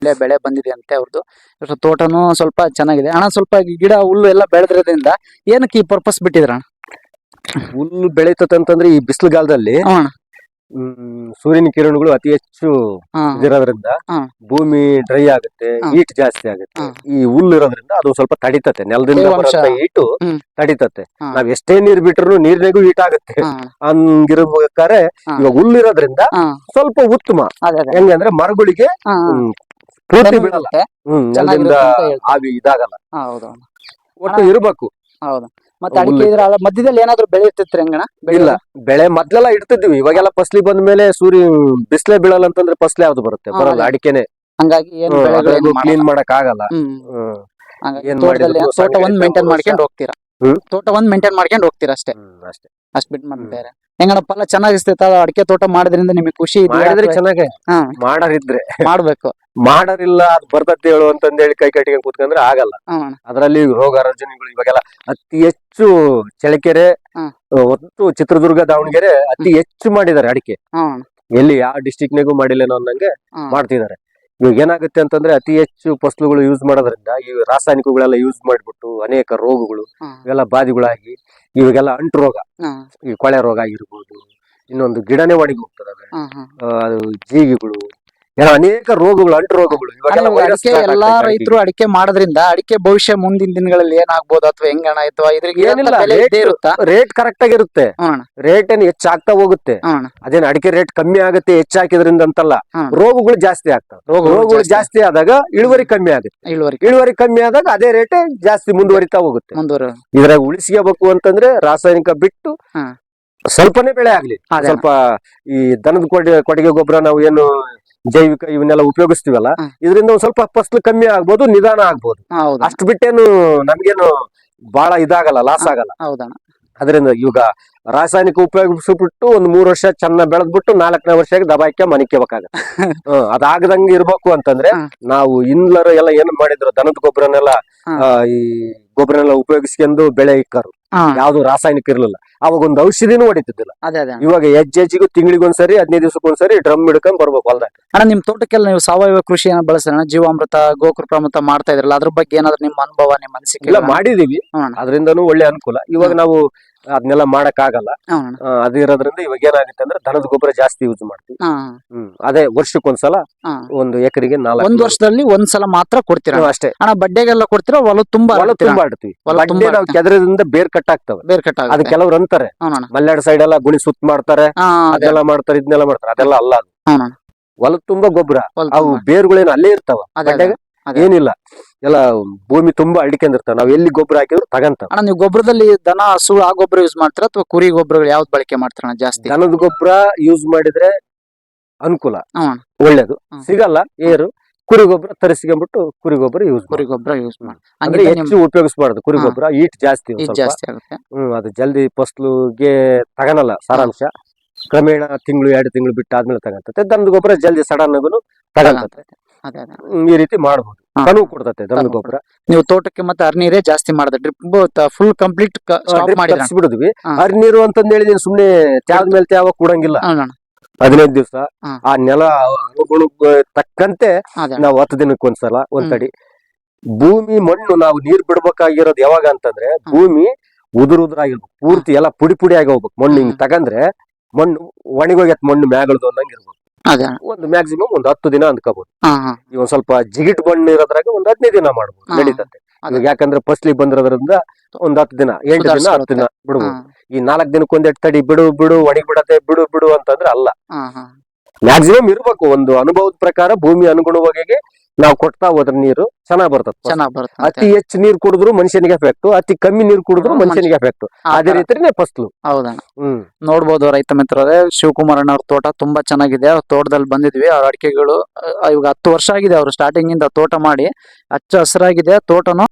ಒಳ್ಳೆ ಬೆಳೆ ಬಂದಿದೆ ಅಂತೆ ಅವ್ರದ್ದು. ತೋಟನೂ ಸ್ವಲ್ಪ ಚೆನ್ನಾಗಿದೆ ಅಣ್ಣ. ಸ್ವಲ್ಪ ಗಿಡ ಹುಲ್ಲು ಎಲ್ಲ ಬೆಳೆದ್ರದ್ರಿಂದ ಏನಕ್ಕೆ ಈ ಪರ್ಪಸ್ ಬಿಟ್ಟಿದ್ರ ಅಣ್ಣ? ಹುಲ್ಲು ಬೆಳೀತದೆ ಅಂತಂದ್ರೆ ಈ ಬಿಸಿಲುಗಾಲದಲ್ಲಿ ಅಣ್ಣ. ಸೂರ್ಯನ ಕಿರಣಗಳು ಅತಿ ಹೆಚ್ಚು ಹಾ, ಇರೋದ್ರಿಂದ ಹಾ. ಭೂಮಿ ಡ್ರೈ ಆಗುತ್ತೆ, ಹಾ. ಹೀಟ್ ಜಾಸ್ತಿ ಆಗುತ್ತೆ. ಹಾ. ಈ ಹುಲ್ಲು ಇರೋದ್ರಿಂದ ಅದು ಸ್ವಲ್ಪ ತಡಿತತೆ, ನೆಲದಿಂದ ತೇವಾಂಶ. ಬರೋ ಹೀಟು ಹ್ಮ್. ತಡಿತತೆ. ಹಾ. ನಾವ್ ಎಷ್ಟೇ ನೀರ್ ಬಿಟ್ರು ನೀರ್ನಾಗೂ ಹೀಟ್ ಆಗುತ್ತೆ. ಹಾ, ಹಂಗಿರ್ಬೇಕಾದ್ರೆ ಹಾ. ಇವಾಗ ಹುಲ್ಲು ಇರೋದ್ರಿಂದ ಹಾ. ಸ್ವಲ್ಪ ಉತ್ತಮ. ಅದೇ ಅದೇ. ಹೆಂಗಂದ್ರೆ ಮರಗಳಿಗೆ ಹಾ, ಹಾ. ಪೂರ್ತಿ ನೆರಳು ಬೀಳಲ್ಲ, ಇರುತ್ತೆ. ನೆಲದಿಂದ ಚೆನ್ನಾಗಿರುತ್ತೆ ಅಂತ ಹೇಳ್ತಾರೆ. ಆವಿ ಇದಾಗಲ್ಲ, ಹಾ, ಹೌದು ಅಣ್ಣ. ಒಟ್ಟು ಇರ್ಬೇಕು. ಹೌದು. ಮತ್ತೆ ಅಡಿಕೆ ಹುಲ್ಲು ಇದ್ರ ಮಧ್ಯದಲ್ಲಿ ಏನಾದ್ರು ಬೆಳೆ ಇರ್ತಿತ್ರಿ ಹೆಂಗಣ್ಣ? ಇಲ್ಲ, ಬೆಳೆ ಮೊದ್ಲೆಲ್ಲ ಇಡ್ತಿದ್ವಿ. ಇವಾಗೆಲ್ಲ ಫಸ್ಲಿ ಬಂದ ಮೇಲೆ ಬಿಸ್ಲೇ ಬೀಳಲ್ಲ ಅಂತಂದ್ರೆ ಫಸ್ಲ್ ಯಾವ್ದು ಬರುತ್ತೆ? ಹಾ, ಬರಲ್ಲ. ಅದೇ. ಅಡಿಕೆನೆ ಹಂಗಾಗಿ ಏನ್ ಬೆಳೆಗಳು ಏನ್ ಮಾಡಲ್ಲ. ಕ್ಲೀನ್ ಮಾಡಕ್ ಆಗಲ್ಲ. ಹಂಗಾಗಿ ಏನ್ ತೋಟದಲ್ಲಿ ಮಾಡಿದ್ರು ತೋಟ ಒಂದ್ ಸಂಘಟಿತ ಮೇಂಟೈನ್ ವರ್ಷ. ಮಾಡ್ಕೊಂಡು ಹೋಗ್ತೀರಾ? ಹ್ಮ್. ತೋಟ ಒಂದ್ ಮೇಂಟೈನ್ ಮಾಡ್ಕೊಂಡು ಹೋಗ್ತೀರಾ ಅಷ್ಟೇ? ಅಷ್ಟೇ. ಅಷ್ಟ್ ಬಿಟ್ ಮತ್ತೆ ಬೇರೆ ಹೆಂಗಣ್ಣ? ಫಲ ಚೆನ್ನಾಗಿರ್ತೈತ ಅಡಿಕೆ ತೋಟ ಮಾಡೋದ್ರಿಂದ ನಿಮಗೆ ಖುಷಿ ಇದೆಯಾ? ಮಾಡಿದ್ರೆ ಚೆನ್ನಾಗೆ, ಹಾ, ಮಾಡಾರಿದ್ರೆ. ಮಾಡ್ಬೇಕು. ಮಾಡಾರಿಲ್ಲ ಅದ್ ಬರ್ತತ್ತೆ ಹೇಳು ಅಂತಂದೇಳಿ ಕೈ ಕಟ್ಟಿಗೆ ಕೂತ್ಕೊಂಡ್ರೆ ಆಗಲ್ಲ. ಹಾ ಅಣ್ಣ. ಅದ್ರಲ್ಲಿ ರೋಗ ರುಜಿನಗಳು ಇವಾಗೆಲ್ಲ ಅತಿ ಹೆಚ್ಚು ಚಳ್ಳಕೆರೆ, ಹಾ. ಒಟ್ಟು ಚಿತ್ರದುರ್ಗ, ದಾವಣಗೆರೆ ಅತಿ ಹೆಚ್ಚು ಮಾಡಿದ್ದಾರೆ ಅಡಿಕೆ. ಹಾ ಅಣ್ಣ. ಎಲ್ಲಿ ಯಾವ ಡಿಸ್ಟಿಕ್ ನಾಗೂ ಮಾಡಿಲ್ಲೇನೋ ಅನ್ನಂಗೆ ಹಾ. ಮಾಡ್ತಿದ್ದಾರೆ. ಇವಾಗ ಏನಾಗುತ್ತೆ ಅಂತಂದ್ರೆ ಅತಿ ಹೆಚ್ಚು ಫಸಲುಗಳು ಯೂಸ್ ಮಾಡೋದ್ರಿಂದ ಈ ರಾಸಾಯನಿಕಗಳೆಲ್ಲ ಯೂಸ್ ಮಾಡ್ಬಿಟ್ಟು ಅನೇಕ ರೋಗಗಳು ಹಾ. ಇವೆಲ್ಲ ಬಾಧೆಗಳಾಗಿ ಇವಾಗೆಲ್ಲ ಅಂಟು ರೋಗ, ಹಾ. ಈ ಕೊಳೆ ರೋಗ ಆಗಿರ್ಬೋದು, ಇನ್ನೊಂದು ಗಿಡನೇ ಒಣಗಿ ಹೋಗ್ತದೆ, ಹಾ, ಹಾ. ಅದು ಜೀಗಿಗಳು, ಎಲ್ಲ ಅನೇಕ ರೋಗಗಳು, ಅಂಟು ರೋಗಗಳು ಇವಾಗೆಲ್ಲ ಅಣ್ಣ, virus ಅಡಿಕೆ start ಎಲ್ಲಾ ಆಗ್ತೈತೆ ರೈತರು ಅಡಿಕೆ ಮಾಡೋದ್ರಿಂದ ಅಡಿಕೆ ಭವಿಷ್ಯ ಮುಂದಿನ ದಿನಗಳಲ್ಲಿ ಏನಾಗ್ಬೋದು ಅಥವಾ ಹೆಂಗಣ್ಣ? ಅಥವಾ ಇದ್ರಿಗೆ ಏನಿಲ್ಲ, ಬೆಲೆ ಇದ್ದೇ ಇರುತ್ತಾ? ರೇಟ್ ಕರೆಕ್ಟ್ ಆಗಿರುತ್ತೆ. ಹ್ಞೂ ಅಣ್ಣ. ರೇಟ್ ಏನ್ ಹೆಚ್ಚಾಗ್ತಾ ಹೋಗುತ್ತೆ. ಹ್ಞೂ ಅಣ್ಣ. ಅದೇನ್ ಅಡಿಕೆ ರೇಟ್ ಕಮ್ಮಿ ಆಗುತ್ತೆ ಹೆಚ್ಚಾಕಿದ್ರಿಂದ ಅಂತಲ್ಲ, ಹ್ಮ್. ರೋಗಗಳು ಜಾಸ್ತಿ ಆಗ್ತವೆ. ರೋಗಗಳು ಜಾಸ್ತಿ ಆದಾಗ ಇಳುವರಿ ಕಮ್ಮಿ ಆಗುತ್ತೆ. ಇಳುವರಿ ಕಮ್ಮಿ ಆದಾಗ ಅದೇ ರೇಟ್ ಜಾಸ್ತಿ ಮುಂದುವರಿತಾ ಹೋಗುತ್ತೆ. ಇದ್ರಾಗ ಉಳಿಸ್ಕೋಬೇಕು ಅಂತಂದ್ರೆ ರಾಸಾಯನಿಕ ಬಿಟ್ಟು ಹಾ. ಸ್ವಲ್ಪನೇ ಬೆಳೆ ಆಗ್ಲಿ. ಅದೇ. ಸ್ವಲ್ಪ ಈ ದನದ ಕೊಟ್ಟಿಗೆ ಗೊಬ್ಬರ ನಾವು ಏನು ಜೈವಿಕ ಇವನ್ನೆಲ್ಲ ಉಪಯೋಗಿಸ್ತೀವಲ್ಲ, ಹ್ಮ್. ಇದರಿಂದ ಒಂದ್ ಸ್ವಲ್ಪ ಫಸಲು ಕಮ್ಮಿ ಆಗ್ಬೋದು, ನಿಧಾನ ಆಗ್ಬೋದು. ಹೌದಾ? ಅಷ್ಟು ಬಿಟ್ಟೇನು ನಮ್ಗೇನು ಬಹಳ ಇದಾಗಲ್ಲ, ಲಾಸ್ ಆಗಲ್ಲ. ಹೌದಣ್ಣ. ಅದರಿಂದ ಇವಾಗ ರಾಸಾಯನಿಕ ಉಪಯೋಗಿಸ್ಬಿಟ್ಟು ಒಂದ್ 3 ವರ್ಷ ಚೆನ್ನಾಗ್ ಬೆಳೆದ್ಬಿಟ್ಟು 4ನೇ ವರ್ಷಕ್ಕೆ ದಬಾಯ್ಕೆ ಮನಿಕ್ಕೋಬೇಕಾಗತ್ತೆ. ಅದಾಗದಂಗೆ ಇರ್ಬೇಕು ಅಂತಂದ್ರೆ ಹ್ಮ್. ನಾವು ಇನ್ಲರ್ ಎಲ್ಲ ಏನ್ ಮಾಡಿದ್ರು ದನದ ಗೊಬ್ಬರನೆಲ್ಲ ಹ್ಮ್. ಈ ಗೊಬ್ಬರನೆಲ್ಲ ಉಪಯೋಗಿಸ್ಕೊಂಡು ಬೆಳೆ ಇಕ್ಕರು, ಹಾ. ಯಾವ್ದು ರಾಸಾಯನಿಕ ಇರ್ಲಿಲ್ಲ. ಅವಾಗ ಒಂದು ಔಷಧಿನೂ ಹೊಡಿತಿದ್ದಿಲ್ಲ. ಅದೇ ಅದೇ ಅಣ್ಣ. ಇವಾಗ ಹೆಜ್ಜೆಜಿಗೂ ತಿಂಗಳಿಗೊಂದ್ಸರಿ 15 ದಿವಸಕ್ಕೊಂದ್ಸರಿ ಡ್ರಮ್ ಹಿಡ್ಕೊಂಡ್ ಬರ್ಬೇಕು ಹೊಲ್ದಾಗ. ಅಣ್ಣ, ನಿಮ್ ತೋಟಕ್ಕೆಲ್ಲ ನೀವು ಸಾವಯವ ಕೃಷಿಯನ್ನ ಬಳಸ್ತೀರ? ಜೀವಾಮೃತ, ಗೋಕೃಪಾಮೃತ ಮಾಡ್ತಾ ಇದ್ರಲ್ಲ, ಅದ್ರ ಬಗ್ಗೆ ಏನಾದ್ರು ನಿಮ್ಮ ಅನುಭವ, ನಿಮ್ಮ ಅನಿಸಿಕೆ? ಇಲ್ಲ, ಮಾಡಿದೀವಿ. ಹ್ಮ್. ಅದರಿಂದನೂ ಒಳ್ಳೆ ಅನುಕೂಲ. ಇವಾಗ ನಾವು ಅದನ್ನೆಲ್ಲ ಮಾಡಕ್ ಆಗಲ್ಲ. ಹ್ಮ್. ಅದಿರೋದ್ರಿಂದ ಇವಾಗ ಏನಾಗುತ್ತೆ ಅಂದ್ರೆ ದನದ ಗೊಬ್ಬರ ಜಾಸ್ತಿ ಯೂಸ್ ಮಾಡ್ತೀವಿ. ಅದೇ ವರ್ಷಕ್ಕೊಂದ್ಸಲ ಒಂದು ಎಕರೆಗೆ 4. ಒಂದ್ ವರ್ಷದಲ್ಲಿ ಒಂದ್ಸಲ ಮಾತ್ರ ಕೊಡ್ತೀರಾ? ಅಷ್ಟೇ. ಅಣ್ಣ, ಬಡ್ಡೆಗೆಲ್ಲ ಕೊಡ್ತೀರಾ? ಹೊಲ ತುಂಬಾ ಇಡ್ತೀವಿ. ಬಡ್ಡೆ ನಾವು ಕೆದರದಿಂದ ಬೇರ್ ಕಟ್ ಆಗ್ತವೆ. ಬೇರ್ ಕಟ್ ಅದು ಕೆಲವ್ರು ಅಂತಾರೆ ಮಲ್ನಾಡ್ ಸೈಡ್ ಎಲ್ಲ ಗುಣಿ ಸುತ್ತ ಮಾಡ್ತಾರೆ, ಅದೆಲ್ಲ ಮಾಡ್ತಾರೆ, ಇದನ್ನೆಲ್ಲ ಮಾಡ್ತಾರೆ. ಅದೆಲ್ಲ ಅಲ್ಲ. ಹೊಲ ತುಂಬಾ ಗೊಬ್ಬರ, ಅವು ಬೇರುಗಳೇನು ಅಲ್ಲೇ ಇರ್ತಾವ. ಬಡ್ಡೆಗೆ ಏನಿಲ್ಲ, ಎಲ್ಲ ಭೂಮಿ ತುಂಬಾ ಅಡ್ಕೊಂಡಿರ್ತಾವ. ನಾವ್ ಎಲ್ಲಿ ಗೊಬ್ಬರ ಹಾಕಿದ್ರು ತಗಂತಾವ. ಅಣ್ಣ, ನೀವು ಗೊಬ್ಬರದಲ್ಲಿ ದನ, ಹಸು ಆ ಗೊಬ್ಬರ ಯೂಸ್ ಮಾಡ್ತೀರಾ ಅಥವಾ ಕುರಿ ಗೊಬ್ಬರಗಳು ಯಾವ್ದು ಬಳಕೆ ಮಾಡ್ತೀರಾ ಜಾಸ್ತಿ? ದನದ ಗೊಬ್ಬರ ಯೂಸ್ ಮಾಡಿದ್ರೆ ಅನುಕೂಲ, ಒಳ್ಳೇದು. ಸಿಗಲ್ಲ ಏರು, ಕುರಿ ಗೊಬ್ಬರ ತರಿಸ್ಕೊಂಡ್ಬಿಟ್ಟು ಕುರಿ ಗೊಬ್ಬರ ಯೂಸ್ ಮಾಡಿ. ಅಂದ್ರೆ ಹೆಚ್ಚು ಉಪಯೋಗಿಸಬಾರ್ದು. ಕುರಿ ಗೊಬ್ಬರ ಹೀಟ್ ಜಾಸ್ತಿ ಆಗುತ್ತೆ. ಅದು ಜಲ್ದಿ ಫಸ್ಲುಗೆ ತಗನಲ್ಲ ಸಾರಾಂಶ. ಕ್ರಮೇಣ ತಿಂಗಳು 2 ತಿಂಗಳು ಬಿಟ್ಟು ಆದ್ಮೇಲೆ ತಗಂತತೆ. ದನದ ಗೊಬ್ಬರ ಜಲ್ದಿ ಸಡನ್ ಆಗು ತಗಂತತೆ. ಈ ರೀತಿ ಮಾಡಬಹುದು. ಕನು ಕೊಡ್ತತೆ ದನದ ಗೊಬ್ಬರ. ನೀವು ತೋಟಕ್ಕೆ ಮತ್ತೆ ಹರಿನೀರೇ ಜಾಸ್ತಿ ಮಾಡಿದ್ರೆ ಡ್ರಿಪ್ ಫುಲ್ ಕಂಪ್ಲೀಟ್ ಬಿಡುದ್ವಿ. ಹರಿನೀರು ಅಂತಂದ್ ಹೇಳಿ ಸುಮ್ನೆ ತ್ಯಾವದ ಮೇಲೆ ತ್ಯಾವ ಕೂಡಂಗಿಲ್ಲ. 15 ದಿವಸ ಆ ನೆಲ ಅನುಗುಣ ತಕ್ಕಂತೆ ನಾವು 10 ದಿನಕ್ಕೊಂದ್ಸಲ ಒಂದ್ತಡಿ. ಭೂಮಿ ಮಣ್ಣು ನಾವು ನೀರ್ ಬಿಡ್ಬೇಕಾಗಿರೋದು ಯಾವಾಗ ಅಂತಂದ್ರೆ ಭೂಮಿ ಉದುರಾಗಿರ್ಬೇಕು, ಪೂರ್ತಿ ಎಲ್ಲ ಪುಡಿ ಪುಡಿ ಆಗಿ ಹೋಗ್ಬೇಕು. ಮಣ್ಣು ಹಿಂಗ್ ತಗಂದ್ರೆ ಮಣ್ಣು ಒಣಗೋಗತ್, ಮಣ್ಣು ಮ್ಯಾಗಳದು ಅನ್ನಂಗ್ ಇರ್ಬೇಕು. ಒಂದು ಮ್ಯಾಕ್ಸಿಮಮ್ 10 ದಿನ ಅಂದ್ಕೋಬಹುದು. ಈಗ ಒಂದ್ ಸ್ವಲ್ಪ ಜಿಗಿಟ್ ಮಣ್ಣು ಇರೋದ್ರಾಗ 15 ದಿನ ಮಾಡ್ಬೋದು, ನಡೀತದೆ. ಇವಾಗ ಯಾಕಂದ್ರೆ ಫಸ್ಲಿಗೆ ಬಂದಿರೋದ್ರಿಂದ 10 ದಿನ, 8 ದಿನ, 10 ದಿನ ಬಿಡ್ಬೋದು. ಈ 4 ದಿನಕ್ಕೊಂದೆಟ್ಟು ತಡಿ ಬಿಡು ಒಣಗಿ ಬಿಡತ್ತೆ ಬಿಡು ಅಂತಂದ್ರೆ ಅಲ್ಲ. ಮ್ಯಾಕ್ಸಿಮಮ್ ಇರ್ಬೇಕು. ಒಂದು ಅನುಭವದ ಪ್ರಕಾರ ಭೂಮಿ ಅನುಗುಣವಾಗಿ ನಾವು ಕೊಡ್ತಾ ಹೋದ್ರ ನೀರು ಚೆನ್ನಾಗ್ ಬರ್ತದೆ. ಅತಿ ಹೆಚ್ಚು ನೀರ್ ಕುಡಿದ್ರು ಮನುಷ್ಯನಿಗೆ ಎಫೆಕ್ಟ್, ಅತಿ ಕಮ್ಮಿ ನೀರ್ ಕುಡಿದ್ರು ಮನುಷ್ಯನಿಗೆ ಎಫೆಕ್ಟ್. ಅದೇ ರೀತಿನೇ ಫಸ್ಲು. ಹೌದಣ್ಣ. ನೋಡ್ಬೋದು ರೈತ ಮಿತ್ರರೇ, ಶಿವಕುಮಾರ್ ಅಣ್ಣ ಅವ್ರ ತೋಟ ತುಂಬಾ ಚೆನ್ನಾಗಿದೆ. ಅವ್ರ ತೋಟದಲ್ಲಿ ಬಂದಿದ್ವಿ. ಅವ್ರ ಅಡಿಕೆಗಳು ಇವಾಗ 10 ವರ್ಷ ಆಗಿದೆ. ಅವ್ರು ಸ್ಟಾರ್ಟಿಂಗ್ ಇಂದ ತೋಟ ಮಾಡಿ ಹಚ್ಚ ಹಸಿರಾಗಿದೆ ತೋಟನು.